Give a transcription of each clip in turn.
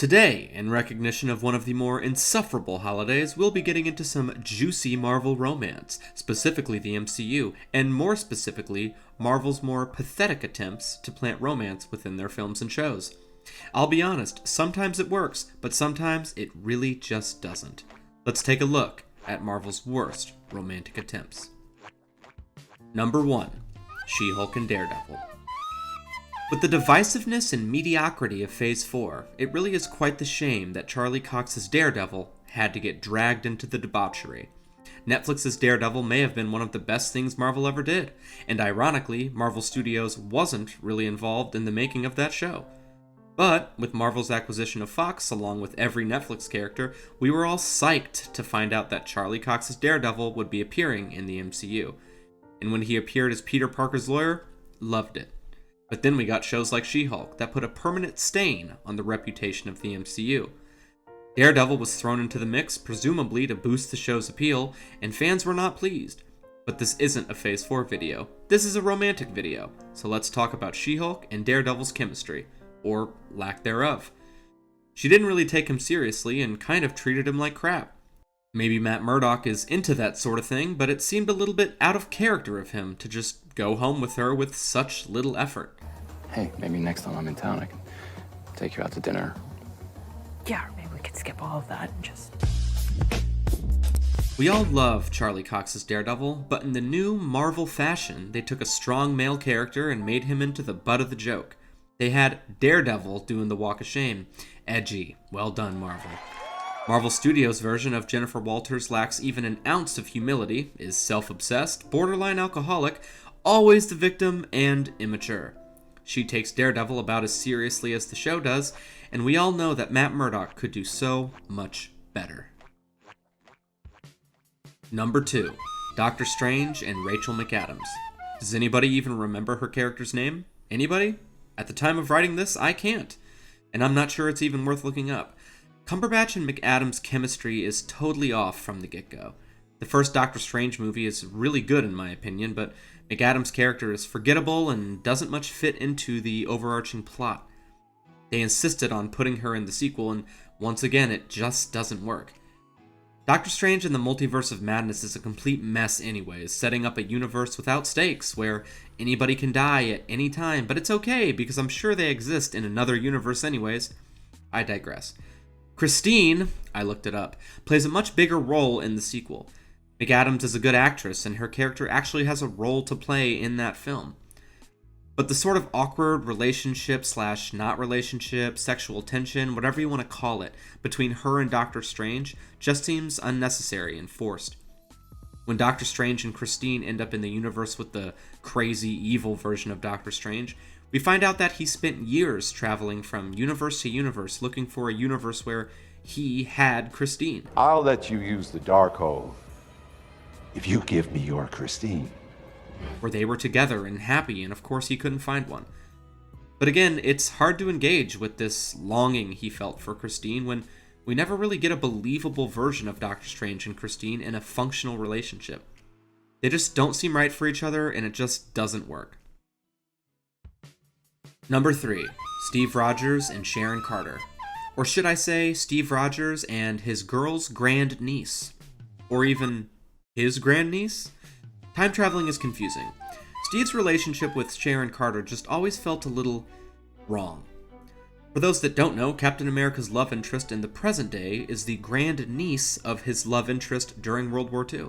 Today, in recognition of one of the more insufferable holidays, we'll be getting into some juicy Marvel romance, specifically the MCU, and more specifically, Marvel's more pathetic attempts to plant romance within their films and shows. I'll be honest, sometimes it works, but sometimes it really just doesn't. Let's take a look at Marvel's worst romantic attempts. Number 1. She-Hulk and Daredevil. With the divisiveness and mediocrity of Phase 4, it really is quite the shame that Charlie Cox's Daredevil had to get dragged into the debauchery. Netflix's Daredevil may have been one of the best things Marvel ever did, and ironically, Marvel Studios wasn't really involved in the making of that show. But, with Marvel's acquisition of Fox, along with every Netflix character, we were all psyched to find out that Charlie Cox's Daredevil would be appearing in the MCU. And when he appeared as Peter Parker's lawyer, loved it. But then we got shows like She-Hulk that put a permanent stain on the reputation of the MCU. Daredevil was thrown into the mix, presumably to boost the show's appeal, and fans were not pleased. But this isn't a Phase 4 video. This is a romantic video, so let's talk about She-Hulk and Daredevil's chemistry, or lack thereof. She didn't really take him seriously and kind of treated him like crap. Maybe Matt Murdock is into that sort of thing, but it seemed a little bit out of character of him to just go home with her with such little effort. Hey, maybe next time I'm in town I can take you out to dinner. Yeah, or maybe we could skip all of that and just... We all love Charlie Cox's Daredevil, but in the new Marvel fashion, they took a strong male character and made him into the butt of the joke. They had Daredevil doing the walk of shame. Edgy. Well done, Marvel. Marvel Studios' version of Jennifer Walters lacks even an ounce of humility, is self-obsessed, borderline alcoholic, always the victim, and immature. She takes Daredevil about as seriously as the show does, and we all know that Matt Murdock could do so much better. Number 2. Doctor Strange and Rachel McAdams. Does anybody even remember her character's name? Anybody? At the time of writing this, I can't. And I'm not sure it's even worth looking up. Cumberbatch and McAdams' chemistry is totally off from the get-go. The first Doctor Strange movie is really good in my opinion, but McAdams' character is forgettable and doesn't much fit into the overarching plot. They insisted on putting her in the sequel, and once again, it just doesn't work. Doctor Strange and the Multiverse of Madness is a complete mess anyways, setting up a universe without stakes, where anybody can die at any time, but it's okay, because I'm sure they exist in another universe anyways. I digress. Christine, I looked it up, plays a much bigger role in the sequel. McAdams is a good actress, and her character actually has a role to play in that film. But the sort of awkward relationship / not relationship, sexual tension, whatever you want to call it, between her and Doctor Strange just seems unnecessary and forced. When Doctor Strange and Christine end up in the universe with the crazy, evil version of Doctor Strange, we find out that he spent years traveling from universe to universe looking for a universe where he had Christine. I'll let you use the Darkhold if you give me your Christine. Where they were together and happy, and of course he couldn't find one. But again, it's hard to engage with this longing he felt for Christine when we never really get a believable version of Doctor Strange and Christine in a functional relationship. They just don't seem right for each other, and it just doesn't work. Number 3. Steve Rogers and Sharon Carter. Or should I say, Steve Rogers and his girl's grandniece. Or even his grandniece? Time traveling is confusing. Steve's relationship with Sharon Carter just always felt a little wrong. For those that don't know, Captain America's love interest in the present day is the grandniece of his love interest during World War II.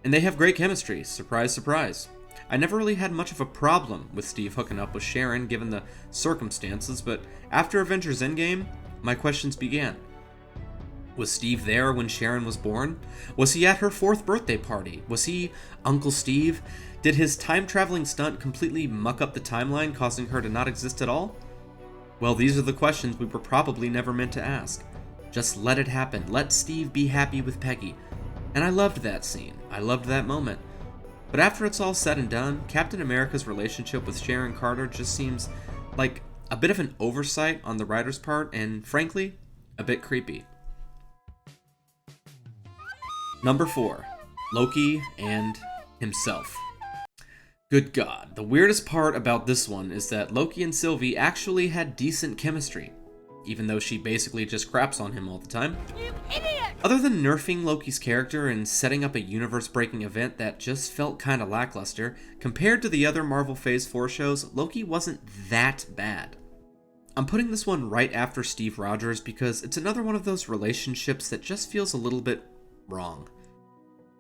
And they have great chemistry, surprise, surprise. I never really had much of a problem with Steve hooking up with Sharon given the circumstances, but after Avengers Endgame, my questions began. Was Steve there when Sharon was born? Was he at her 4th birthday party? Was he Uncle Steve? Did his time-traveling stunt completely muck up the timeline, causing her to not exist at all? Well, these are the questions we were probably never meant to ask. Just let it happen. Let Steve be happy with Peggy. And I loved that scene. I loved that moment. But after it's all said and done, Captain America's relationship with Sharon Carter just seems like a bit of an oversight on the writer's part, and frankly, a bit creepy. Number 4. Loki and himself. Good God, the weirdest part about this one is that Loki and Sylvie actually had decent chemistry. even though she basically just craps on him all the time. Other than nerfing Loki's character and setting up a universe-breaking event that just felt kinda lackluster, compared to the other Marvel Phase 4 shows, Loki wasn't that bad. I'm putting this one right after Steve Rogers because it's another one of those relationships that just feels a little bit wrong.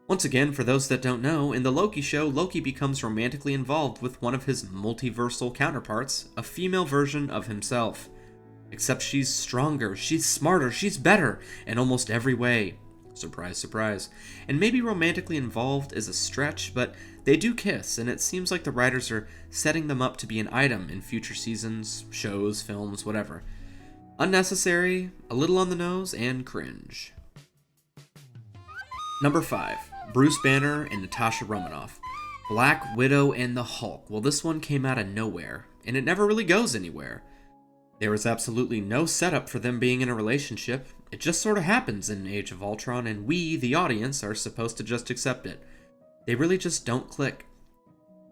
Once again, for those that don't know, in the Loki show, Loki becomes romantically involved with one of his multiversal counterparts, a female version of himself. Except she's stronger, she's smarter, she's better in almost every way. Surprise, surprise. And maybe romantically involved is a stretch, but they do kiss, and it seems like the writers are setting them up to be an item in future seasons, shows, films, whatever. Unnecessary, a little on the nose, and cringe. Number 5. Bruce Banner and Natasha Romanoff. Black Widow and the Hulk. Well, this one came out of nowhere, and it never really goes anywhere. There is absolutely no setup for them being in a relationship. It just sort of happens in Age of Ultron, and we, the audience, are supposed to just accept it. They really just don't click.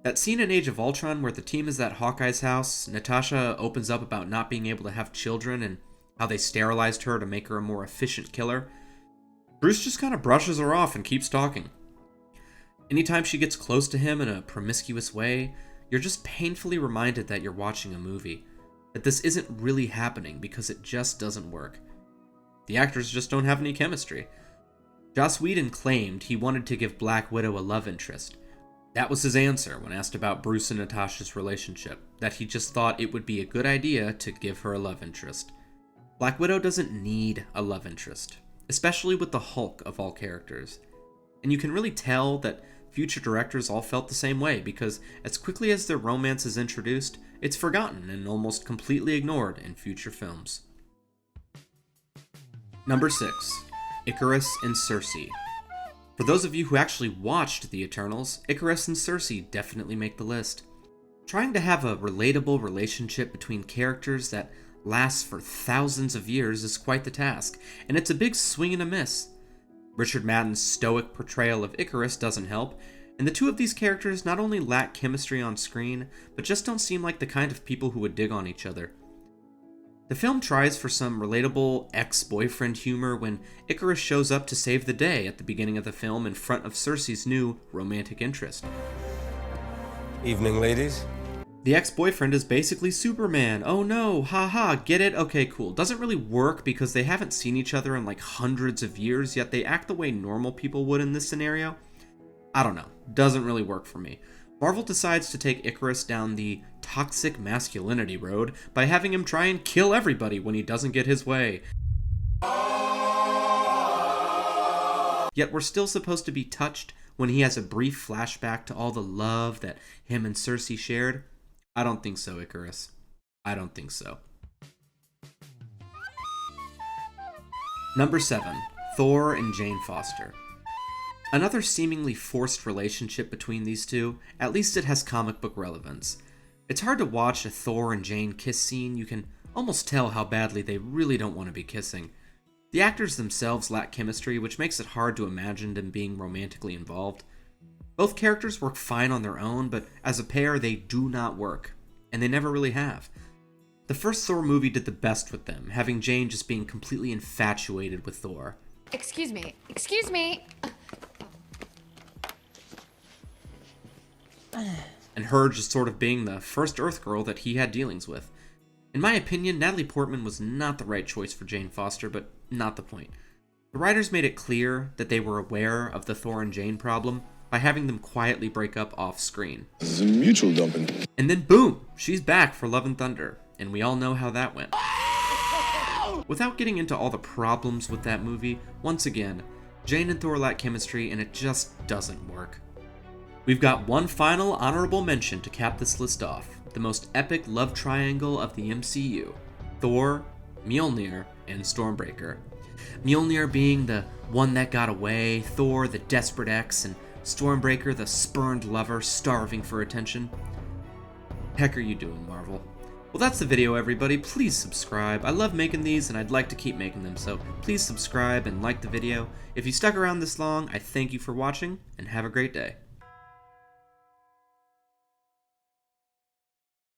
That scene in Age of Ultron where the team is at Hawkeye's house, Natasha opens up about not being able to have children and how they sterilized her to make her a more efficient killer. Bruce just kind of brushes her off and keeps talking. Anytime she gets close to him in a promiscuous way, you're just painfully reminded that you're watching a movie. That this isn't really happening because it just doesn't work. The actors just don't have any chemistry. Joss Whedon claimed he wanted to give Black Widow a love interest. That was his answer when asked about Bruce and Natasha's relationship, that he just thought it would be a good idea to give her a love interest. Black Widow doesn't need a love interest, especially with the Hulk of all characters. And you can really tell that future directors all felt the same way because as quickly as their romance is introduced, it's forgotten and almost completely ignored in future films. Number 6. Icarus and Cersei. For those of you who actually watched The Eternals, Icarus and Cersei definitely make the list. Trying to have a relatable relationship between characters that lasts for thousands of years is quite the task, and it's a big swing and a miss. Richard Madden's stoic portrayal of Icarus doesn't help, and the two of these characters not only lack chemistry on screen, but just don't seem like the kind of people who would dig on each other. The film tries for some relatable ex-boyfriend humor when Icarus shows up to save the day at the beginning of the film in front of Cersei's new romantic interest. Evening, ladies. The ex-boyfriend is basically Superman. Oh no, haha, get it? Okay, cool. Doesn't really work because they haven't seen each other in like hundreds of years, yet they act the way normal people would in this scenario. I don't know. Doesn't really work for me. Marvel decides to take Icarus down the toxic masculinity road by having him try and kill everybody when he doesn't get his way. Yet we're still supposed to be touched when he has a brief flashback to all the love that him and Cersei shared. I don't think so, Icarus. I don't think so. Number 7. Thor and Jane Foster. Another seemingly forced relationship between these two, at least it has comic book relevance. It's hard to watch a Thor and Jane kiss scene. You can almost tell how badly they really don't want to be kissing. The actors themselves lack chemistry, which makes it hard to imagine them being romantically involved. Both characters work fine on their own, but as a pair they do not work, and they never really have. The first Thor movie did the best with them, having Jane just being completely infatuated with Thor. Excuse me. Excuse me. And her just sort of being the first Earth girl that he had dealings with. In my opinion, Natalie Portman was not the right choice for Jane Foster, but not the point. The writers made it clear that they were aware of the Thor and Jane problem by having them quietly break up off screen. This is a mutual dumping. And then boom, she's back for Love and Thunder, and we all know how that went. Without getting into all the problems with that movie, once again, Jane and Thor lack chemistry and it just doesn't work. We've got one final honorable mention to cap this list off, the most epic love triangle of the MCU. Thor, Mjolnir, and Stormbreaker. Mjolnir being the one that got away, Thor the desperate ex, and Stormbreaker the spurned lover starving for attention. Heck are you doing, Marvel? Well, that's the video, everybody. Please subscribe. I love making these, and I'd like to keep making them, so please subscribe and like the video. If you stuck around this long, I thank you for watching, and have a great day.